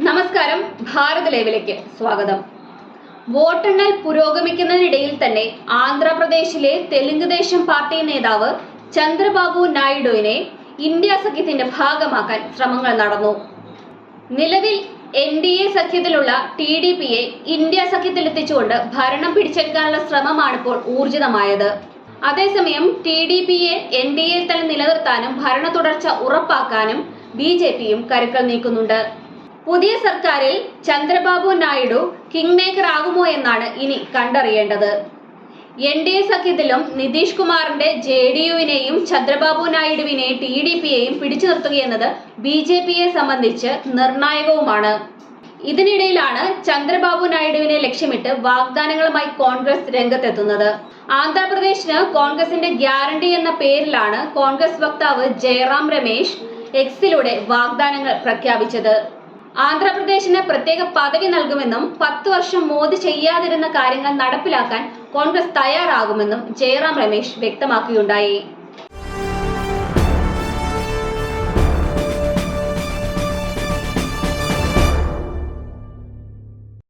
നമസ്കാരം, ഭാരത് ലൈവിലേക്ക് സ്വാഗതം. വോട്ടെണ്ണൽ പുരോഗമിക്കുന്നതിനിടയിൽ തന്നെ ആന്ധ്രാപ്രദേശിലെ തെലുങ്ക് ദേശം പാർട്ടി നേതാവ് ചന്ദ്രബാബു നായിഡുവിനെ ഇന്ത്യ സഖ്യത്തിന്റെ ഭാഗമാക്കാൻ ശ്രമങ്ങൾ നടന്നു. നിലവിൽ NDA സഖ്യത്തിലുള്ള TDPയെ ഇന്ത്യ സഖ്യത്തിലെത്തിച്ചുകൊണ്ട് ഭരണം പിടിച്ചെടുക്കാനുള്ള ശ്രമമാണിപ്പോൾ ഊർജിതമായത്. അതേസമയം TDPയെ NDAയിൽ തന്നെ നിലനിർത്താനും ഭരണ തുടർച്ച ഉറപ്പാക്കാനും BJPയും കരുക്കൾ നീക്കുന്നുണ്ട്. പുതിയ സർക്കാരിൽ ചന്ദ്രബാബു നായിഡു കിങ് മേക്കർ ആകുമോ എന്നാണ് ഇനി കണ്ടറിയേണ്ടത്. NDA സഖ്യത്തിലും നിതീഷ് കുമാറിന്റെ JDUവിനെയും ചന്ദ്രബാബു നായിഡുവിനെയും TDPയെയും പിടിച്ചു നിർത്തുകയെന്നത് BJPയെ സംബന്ധിച്ച് നിർണായകവുമാണ്. ഇതിനിടയിലാണ് ചന്ദ്രബാബു നായിഡുവിനെ ലക്ഷ്യമിട്ട് വാഗ്ദാനങ്ങളുമായി കോൺഗ്രസ് രംഗത്തെത്തുന്നത്. ആന്ധ്രാപ്രദേശിന് കോൺഗ്രസിന്റെ ഗ്യാരണ്ടി എന്ന പേരിലാണ് കോൺഗ്രസ് വക്താവ് ജയറാം രമേശ് എക്സിലൂടെ വാഗ്ദാനങ്ങൾ പ്രഖ്യാപിച്ചത്. ആന്ധ്രാപ്രദേശിന് പ്രത്യേക പദവി നൽകുമെന്നും 10 വർഷം മോദി ചെയ്യാതിരുന്ന കാര്യങ്ങൾ നടപ്പിലാക്കാൻ കോൺഗ്രസ് തയ്യാറാകുമെന്നും ജയറാം രമേശ് വ്യക്തമാക്കുകയുണ്ടായി.